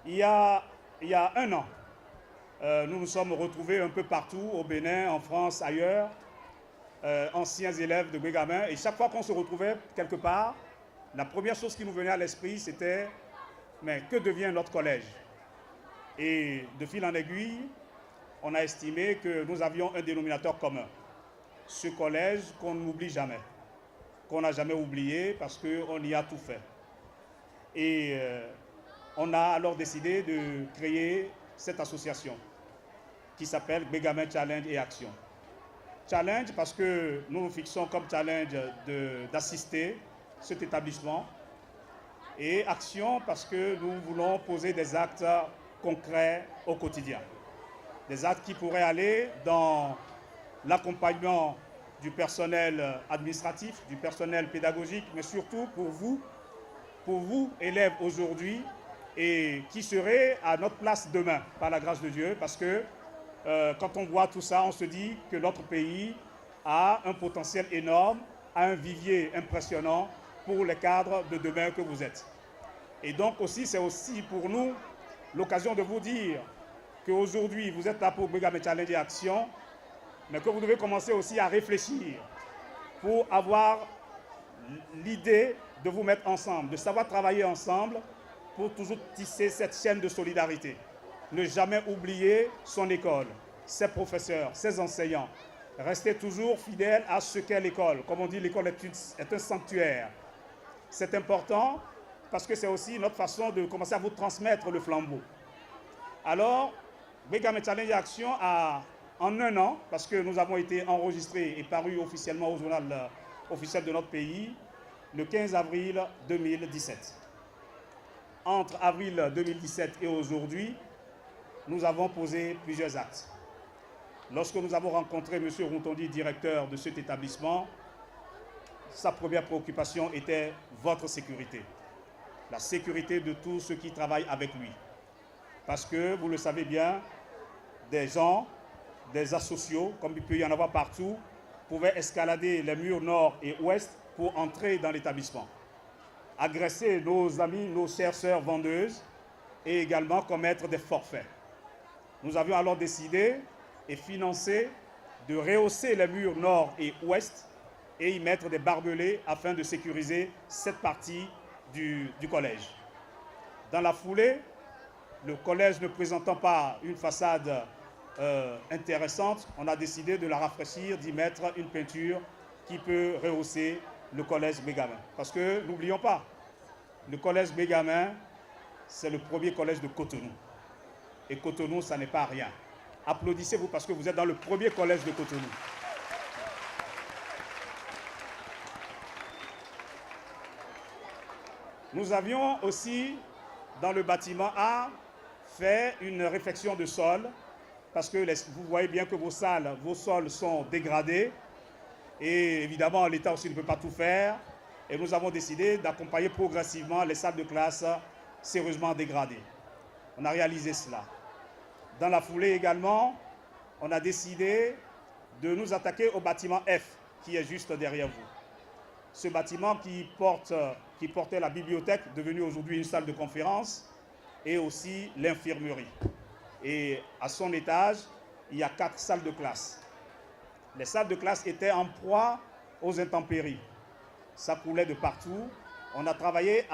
Il y a un an, nous nous sommes retrouvés un peu partout, au Bénin, en France, ailleurs, anciens élèves de Bégamin. Et chaque fois qu'on se retrouvait quelque part, la première chose qui nous venait à l'esprit, c'était « mais que devient notre collège ?» Et de fil en aiguille, on a estimé que nous avions un dénominateur commun. Ce collège qu'on n'oublie jamais, qu'on n'a jamais oublié parce qu'on y a tout fait. Et on a alors décidé de créer cette association qui s'appelle Bégamin Challenge et Action. Challenge parce que nous nous fixons comme challenge d'assister cet établissement, et action parce que nous voulons poser des actes concrets au quotidien. Des actes qui pourraient aller dans l'accompagnement du personnel administratif, du personnel pédagogique, mais surtout pour vous, élèves aujourd'hui, et qui seraient à notre place demain, par la grâce de Dieu, parce que quand on voit tout ça, on se dit que notre pays a un potentiel énorme, a un vivier impressionnant pour les cadres de demain que vous êtes. Et donc aussi, c'est aussi pour nous l'occasion de vous dire qu'aujourd'hui, vous êtes là pour Bégamin Challenge et Action, mais que vous devez commencer aussi à réfléchir pour avoir l'idée de vous mettre ensemble, de savoir travailler ensemble pour toujours tisser cette chaîne de solidarité. Ne jamais oublier son école, ses professeurs, ses enseignants. Restez toujours fidèles à ce qu'est l'école. Comme on dit, l'école est un sanctuaire. C'est important parce que c'est aussi notre façon de commencer à vous transmettre le flambeau. Alors, Bégamin Challenge et Action en un an, parce que nous avons été enregistrés et parus officiellement au journal officiel de notre pays, le 15 avril 2017. Entre avril 2017 et aujourd'hui, nous avons posé plusieurs actes. Lorsque nous avons rencontré M. Routondi, directeur de cet établissement, sa première préoccupation était votre sécurité. La sécurité de tous ceux qui travaillent avec lui. Parce que, vous le savez bien, des gens, des asociaux, comme il peut y en avoir partout, pouvaient escalader les murs nord et ouest pour entrer dans l'établissement, agresser nos amis, nos chères sœurs vendeuses et également commettre des forfaits. Nous avions alors décidé et financé de rehausser les murs nord et ouest et y mettre des barbelés afin de sécuriser cette partie du collège. Dans la foulée, le collège ne présentant pas une façade intéressante, on a décidé de la rafraîchir, d'y mettre une peinture qui peut rehausser le collège Bégamin. Parce que, n'oublions pas, le collège Bégamin, c'est le premier collège de Cotonou. Et Cotonou, ça n'est pas rien. Applaudissez-vous parce que vous êtes dans le premier collège de Cotonou. Nous avions aussi, dans le bâtiment A, fait une réfection de sol, parce que vous voyez bien que vos sols sont dégradés, et évidemment, l'État aussi ne peut pas tout faire, et nous avons décidé d'accompagner progressivement les salles de classe sérieusement dégradées. On a réalisé cela. Dans la foulée également, on a décidé de nous attaquer au bâtiment F, qui est juste derrière vous. Ce bâtiment qui portait la bibliothèque, devenue aujourd'hui une salle de conférence, et aussi l'infirmerie. Et à son étage, il y a 4 salles de classe. Les salles de classe étaient en proie aux intempéries. Ça coulait de partout. On a travaillé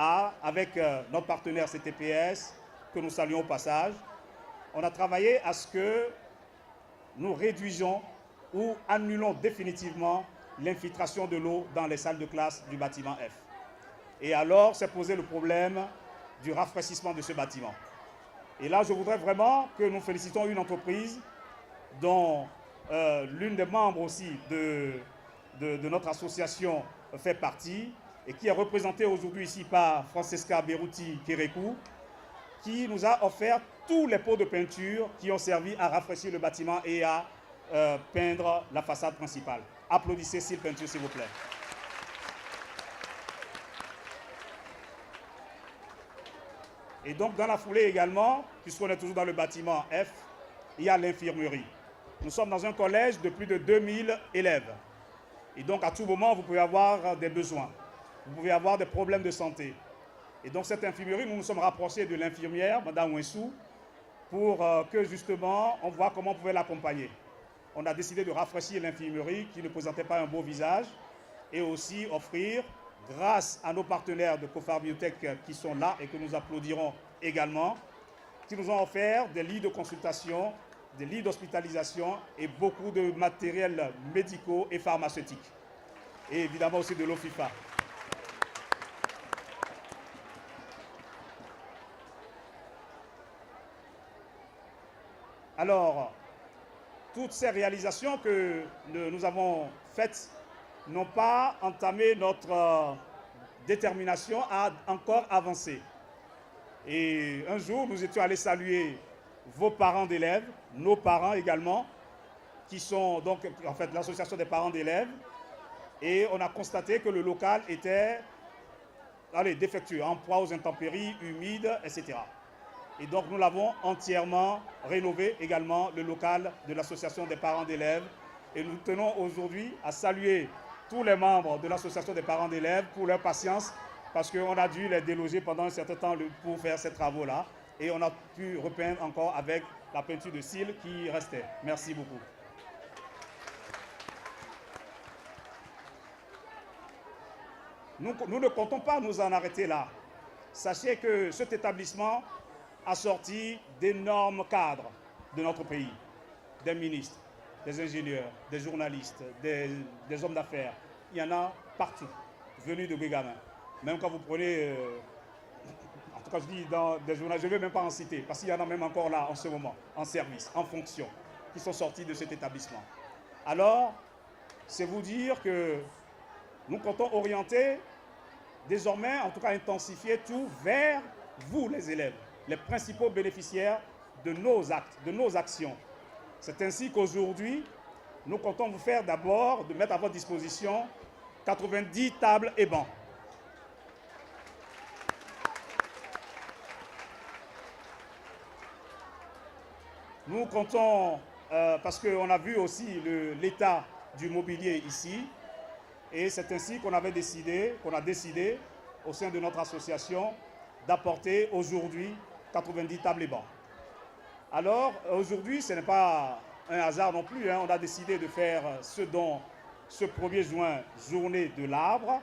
avec notre partenaire CTPS, que nous saluons au passage. On a travaillé à ce que nous réduisions ou annulons définitivement l'infiltration de l'eau dans les salles de classe du bâtiment F. Et alors, s'est posé le problème du rafraîchissement de ce bâtiment. Et là, je voudrais vraiment que nous félicitons une entreprise dont l'une des membres aussi de notre association fait partie et qui est représentée aujourd'hui ici par Francesca Beruti Kérékou, qui nous a offert tous les pots de peinture qui ont servi à rafraîchir le bâtiment et à peindre la façade principale. Applaudissez Cils Peinture, s'il vous plaît. Et donc, dans la foulée également, puisqu'on est toujours dans le bâtiment F, il y a l'infirmerie. Nous sommes dans un collège de plus de 2000 élèves. Et donc, à tout moment, vous pouvez avoir des besoins. Vous pouvez avoir des problèmes de santé. Et donc cette infirmerie, nous nous sommes rapprochés de l'infirmière, Mme Wensou, pour que justement on voit comment on pouvait l'accompagner. On a décidé de rafraîchir l'infirmerie qui ne présentait pas un beau visage et aussi offrir, grâce à nos partenaires de Cofar Biotech qui sont là et que nous applaudirons également, qui nous ont offert des lits de consultation, des lits d'hospitalisation et beaucoup de matériels médicaux et pharmaceutiques. Et évidemment aussi de l'eau FIFA. Alors, toutes ces réalisations que nous avons faites n'ont pas entamé notre détermination à encore avancer. Et un jour, nous étions allés saluer vos parents d'élèves, nos parents également, qui sont donc en fait l'association des parents d'élèves, et on a constaté que le local était défectueux, en proie aux intempéries, humide, etc. Et donc nous l'avons entièrement rénové également, le local de l'association des parents d'élèves. Et nous tenons aujourd'hui à saluer tous les membres de l'association des parents d'élèves pour leur patience, parce qu'on a dû les déloger pendant un certain temps pour faire ces travaux-là. Et on a pu repeindre encore avec la peinture de cils qui restait. Merci beaucoup. Nous ne comptons pas nous en arrêter là. Sachez que cet établissement a sorti d'énormes cadres de notre pays, des ministres, des ingénieurs, des journalistes, des hommes d'affaires. Il y en a partout, venus de Guégamin. Même quand vous prenez, en tout cas je dis dans des journalistes, je ne vais même pas en citer, parce qu'il y en a même encore là en ce moment, en service, en fonction, qui sont sortis de cet établissement. Alors, c'est vous dire que nous comptons orienter désormais, en tout cas intensifier tout vers vous les élèves, les principaux bénéficiaires de nos actes, de nos actions. C'est ainsi qu'aujourd'hui, nous comptons vous faire d'abord de mettre à votre disposition 90 tables et bancs. Nous comptons, parce qu'on a vu aussi l'état du mobilier ici, et c'est ainsi qu'on a décidé au sein de notre association d'apporter aujourd'hui 90 tables et bancs. Alors aujourd'hui, ce n'est pas un hasard non plus, hein. On a décidé de faire ce 1er juin, journée de l'arbre,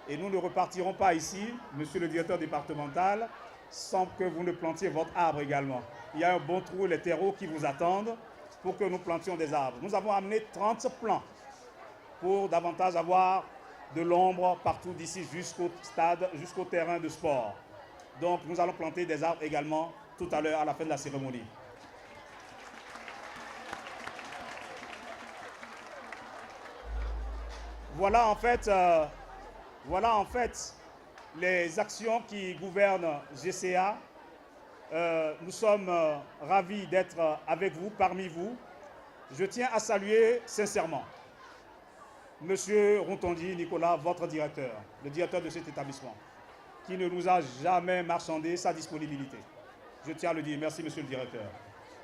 et nous ne repartirons pas ici, monsieur le directeur départemental, sans que vous ne plantiez votre arbre également. Il y a un bon trou, les terreaux qui vous attendent pour que nous plantions des arbres. Nous avons amené 30 plants pour davantage avoir de l'ombre partout d'ici jusqu'au stade, jusqu'au terrain de sport. Donc nous allons planter des arbres également tout à l'heure à la fin de la cérémonie. Voilà en fait les actions qui gouvernent GCA. Nous sommes ravis d'être avec vous, parmi vous. Je tiens à saluer sincèrement Monsieur Rontondi Nicolas, votre directeur, le directeur de cet établissement, qui ne nous a jamais marchandé sa disponibilité. Je tiens à le dire, merci monsieur le directeur.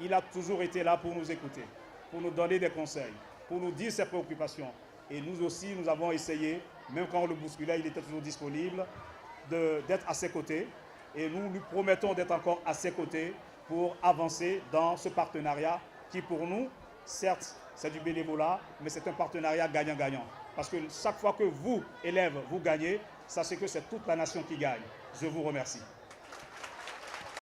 Il a toujours été là pour nous écouter, pour nous donner des conseils, pour nous dire ses préoccupations. Et nous aussi, nous avons essayé, même quand on le bousculait, il était toujours disponible, d'être à ses côtés. Et nous lui promettons d'être encore à ses côtés pour avancer dans ce partenariat qui, pour nous, certes, c'est du bénévolat, mais c'est un partenariat gagnant-gagnant. Parce que chaque fois que vous, élèves, vous gagnez, sachez que c'est toute la nation qui gagne. Je vous remercie.